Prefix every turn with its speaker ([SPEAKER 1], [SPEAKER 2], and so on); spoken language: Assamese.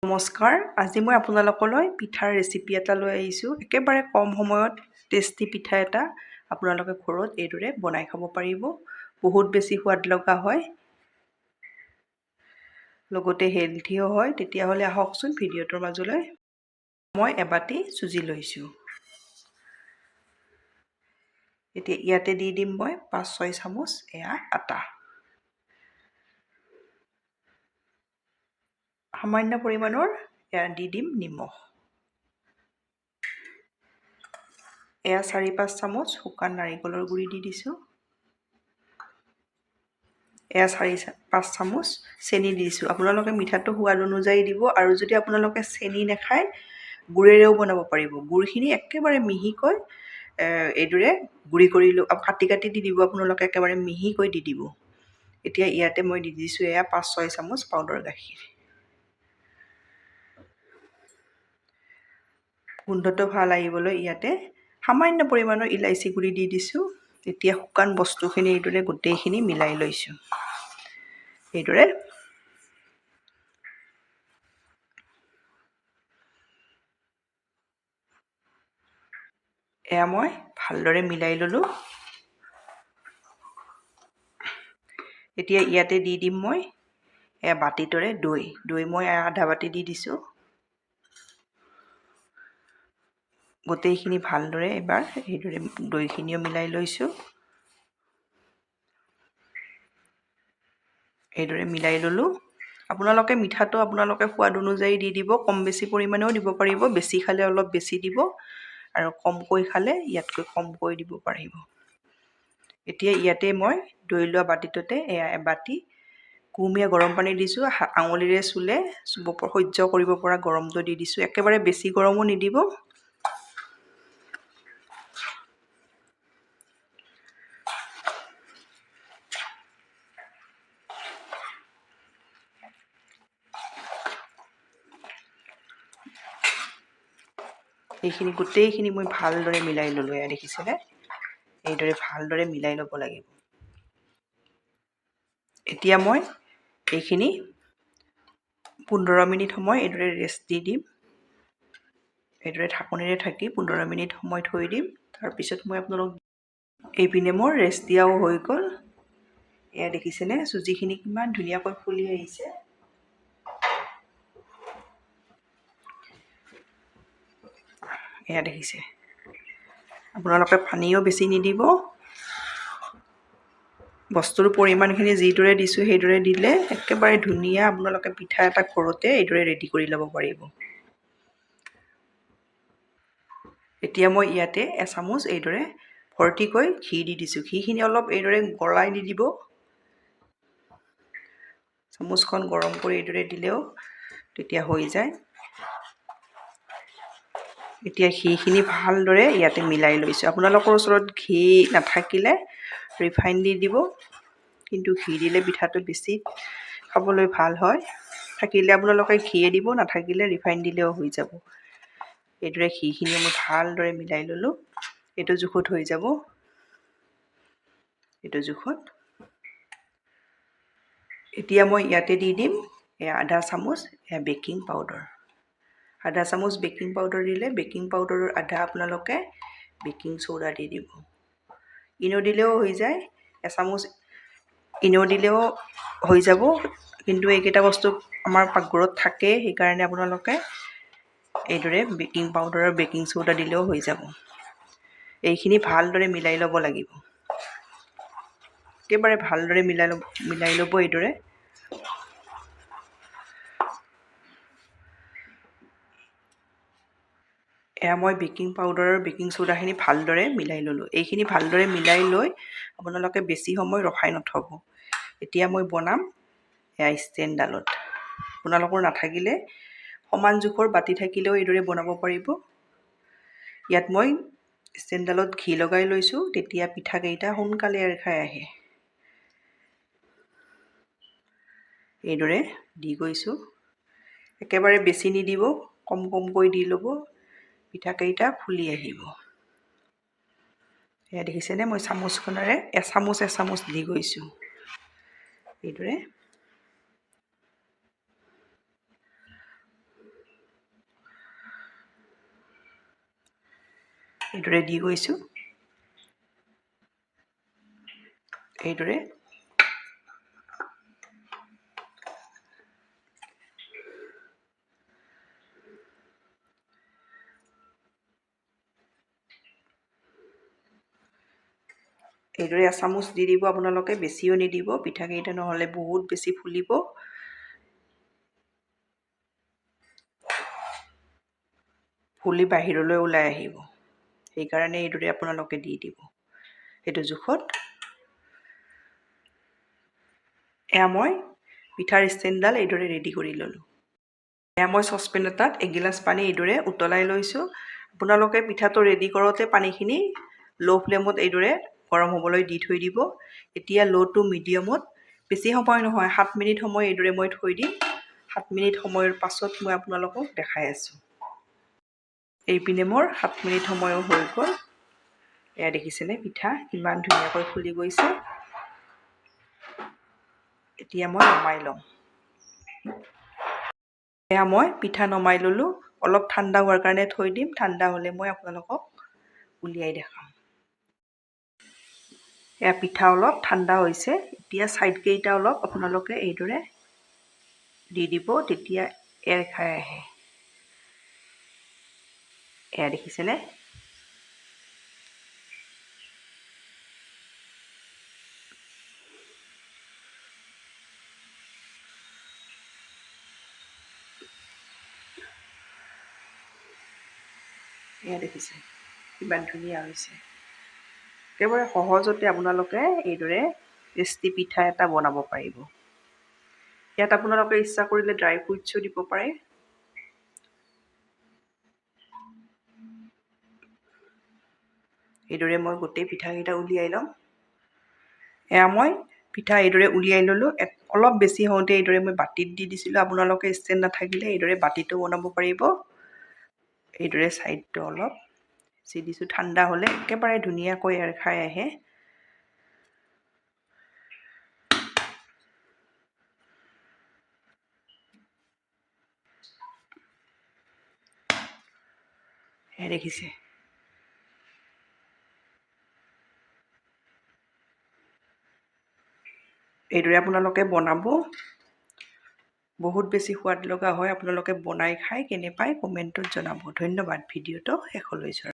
[SPEAKER 1] নমস্কাৰ, আজি মই আপোনালোকলৈ পিঠাৰ ৰেচিপি এটা লৈ আহিছোঁ। একেবাৰে কম সময়ত টেষ্টি পিঠা এটা আপোনালোকে ঘৰত এইদৰে বনাই খাব পাৰিব। বহুত বেছি সোৱাদ লগা হয়, লগতে হেলথিও হয়। তেতিয়াহ'লে আহকচোন ভিডিঅ'টোৰ মাজলৈ। মই এবাটি চুজি লৈছোঁ। এতিয়া ইয়াতে দি দিম মই 5-6 চামুচ আটা। সামান্য পৰিমাণৰ দি দিম নিমখ। 4-5 চামুচ শুকান নাৰিকলৰ গুড়ি দি দিছোঁ। 4-5 চামুচ চেনি দিছোঁ। আপোনালোকে মিঠাটো সোৱাদ অনুযায়ী দিব, আৰু যদি আপোনালোকে চেনি নাখায় গুড়েৰেও বনাব পাৰিব। গুড়খিনি একেবাৰে মিহিকৈ এইদৰে গুড়ি কৰি কাটি দি দিব। আপোনালোকে একেবাৰে মিহিকৈ দি দিব। এতিয়া ইয়াতে মই দি দিছোঁ 5-6 চামুচ পাউডাৰ গাখীৰ। গোন্ধটো ভাল আহিবলৈ ইয়াতে সামান্য পৰিমাণৰ ইলাইচি গুড়ি দি দিছোঁ। এতিয়া শুকান বস্তুখিনি এইদৰে গোটেইখিনি মিলাই লৈছোঁ। এইদৰে মই ভালদৰে মিলাই ল'লোঁ। এতিয়া ইয়াতে দি দিম মই বাতিটোৰে দৈ মই আধা বাতি দি দিছোঁ। গোটেইখিনি ভালদৰে এবাৰ এইদৰে দৈখিনিও মিলাই লৈছোঁ। এইদৰে মিলাই ল'লোঁ। আপোনালোকে মিঠাটো আপোনালোকে সোৱাদ অনুযায়ী দি দিব। কম বেছি পৰিমাণেও দিব পাৰিব। বেছি খালে অলপ বেছি দিব, আৰু কমকৈ খালে ইয়াতকৈ কমকৈ দিব পাৰিব। এতিয়া ইয়াতে মই দৈ লোৱা বাতিটোতে এবাটি কুহুমীয়া গৰম পানী দিছোঁ। আঙুলিৰে চুলে সহ্য কৰিব পৰা গৰমটো দি দিছোঁ। একেবাৰে বেছি গৰমো নিদিব। এইখিনি গোটেইখিনি মই ভালদৰে মিলাই ল'লোঁ। দেখিছেনে? এইদৰে ভালদৰে মিলাই ল'ব লাগিব। এতিয়া মই এইখিনি 15 মিনিট সময় এইদৰে ৰেষ্ট দি দিম। এইদৰে ঢাকনিৰে ঢাকি 15 মিনিট সময় থৈ দিম। তাৰপিছত মই আপোনালোক এইপিনে মোৰ ৰেষ্ট দিয়াও হৈ গ'ল। দেখিছেনে চুজিখিনি কিমান ধুনীয়াকৈ ফুলি আহিছে। দেখিছে। আপোনালোকে পানীও বেছি নিদিব। বস্তুৰ পৰিমাণখিনি যিদৰে দিছোঁ সেইদৰে দিলে একেবাৰে ধুনীয়া আপোনালোকে পিঠা এটা ঘৰতে এইদৰে ৰেডি কৰি ল'ব পাৰিব। এতিয়া মই ইয়াতে এচামুচ এইদৰে ভৰ্তিকৈ ঘি দি দিছোঁ। ঘিখিনি অলপ এইদৰে গলাই দি দিব। চামুচখন গৰম কৰি এইদৰে দিলেও তেতিয়া হৈ যায়। এতিয়া ঘিখিনি ভালদৰে ইয়াতে মিলাই লৈছোঁ। আপোনালোকৰ ওচৰত ঘি নাথাকিলে ৰিফাইন দি দিব, কিন্তু ঘি দিলে পিঠাটো বেছি খাবলৈ ভাল হয়। থাকিলে আপোনালোকে ঘিয়ে দিব, নাথাকিলে ৰিফাইন দিলেও হৈ যাব। এইদৰে ঘিখিনি মই ভালদৰে মিলাই ল'লোঁ। এইটো জোখত হৈ যাব। এইটো জোখত এতিয়া মই ইয়াতে দি দিম আধা চামুচ বেকিং পাউডাৰ। আধা চামুচ বেকিং পাউডাৰ দিলে বেকিং পাউডাৰৰ আধা আপোনালোকে বেকিং চ'ডা দি দিব। ইনো দিলেও হৈ যায়। এচামুচ ইনো দিলেও হৈ যাব, কিন্তু এইকেইটা বস্তু আমাৰ পাকঘৰত থাকে, সেইকাৰণে আপোনালোকে এইদৰে বেকিং পাউডাৰ আৰু বেকিং চ'ডা দিলেও হৈ যাব। এইখিনি ভালদৰে মিলাই ল'ব লাগিব। একেবাৰে ভালদৰে মিলাই ল'ব এইদৰে। মই বেকিং পাউডাৰ আৰু বেকিং চ'ডাখিনি ভালদৰে মিলাই ল'লোঁ। এইখিনি ভালদৰে মিলাই লৈ আপোনালোকে বেছি সময় ৰখাই নথ'ব। এতিয়া মই বনাম ষ্টেণ্ডডালত। আপোনালোকৰ নাথাকিলে সমান জোখৰ বাতি থাকিলেও এইদৰে বনাব পাৰিব। ইয়াত মই ষ্টেণ্ডডালত ঘি লগাই লৈছোঁ, তেতিয়া পিঠাকেইটা সোনকালে খাই আহে। এইদৰে দি গৈছোঁ। একেবাৰে বেছি নিদিব, কমকৈ দি ল'ব। পিঠাকেইটা ফুলি আহিব। দেখিছেনে? মই চামুচখনেৰে এচামুচ দি গৈছোঁ। এইদৰে এইদৰে দি গৈছোঁ। এইদৰে এচামুচ দি দিব আপোনালোকে, বেছিও নিদিব, পিঠাকেইটা নহ'লে বহুত বেছি ফুলিব। ফুলি বাহিৰলৈ ওলাই আহিব, সেইকাৰণে এইদৰে আপোনালোকে দি দিব সেইটো জোখত। এয়া মই পিঠাৰ ষ্টেণ্ডডাল এইদৰে ৰেডি কৰি ল'লোঁ। এয়া মই চচপেন এটাত এগিলাচ পানী এইদৰে উতলাই লৈছোঁ। আপোনালোকে পিঠাটো ৰেডি কৰোঁতে পানীখিনি ল' ফ্লেমত এইদৰে গৰম হ'বলৈ দি থৈ দিব। এতিয়া ল' টু মিডিয়ামত বেছি সময় নহয়, 7 মিনিট সময় এইদৰে মই থৈ দিম। 7 মিনিট সময়ৰ পাছত মই আপোনালোকক দেখাই আছোঁ। এইপিনে মোৰ 7 মিনিট সময়ো হৈ গ'ল। এয়া দেখিছেনে পিঠা কিমান ধুনীয়াকৈ ফুলি গৈছে। এতিয়া মই নমাই ল'ম। এয়া মই পিঠা নমাই ল'লোঁ। অলপ ঠাণ্ডা হোৱাৰ কাৰণে থৈ দিম, ঠাণ্ডা হ'লে মই আপোনালোকক উলিয়াই দেখাম। এয়া পিঠা অলপ ঠাণ্ডা হৈছে। এতিয়া ছাইডকেইটা অলপ আপোনালোকে এইদৰে দি দিব, তেতিয়া এৰ খাই আহে। এয়া দেখিছেনে? এয়া দেখিছে কিমান ধুনীয়া হৈছে। একেবাৰে সহজতে আপোনালোকে এইদৰে টেষ্টি পিঠা এটা বনাব পাৰিব। ইয়াত আপোনালোকে ইচ্ছা কৰিলে ড্ৰাই ফ্ৰুটছো দিব পাৰে। এইদৰে মই গোটেই পিঠাকেইটা উলিয়াই ল'ম। এয়া মই পিঠা এইদৰে উলিয়াই ল'লোঁ। অলপ বেছি হওঁতে এইদৰে মই বাতিত দি দিছিলোঁ। আপোনালোকে ষ্টেণ্ড নাথাকিলে এইদৰে বাতিটো বনাব পাৰিব। এইদৰে ছাইডটো অলপ দি দিছোঁ। ঠাণ্ডা হ'লে একেবাৰে ধুনীয়াকৈ এৰ খাই আহে। দেখিছে এইদৰে আপোনালোকে বনাব। বহুত বেছি সোৱাদ লগা হয়। আপোনালোকে বনাই খাই কেনে পায় কমেণ্টত জনাব। ধন্যবাদ ভিডিঅ'টো শেষলৈ চোৱাৰ।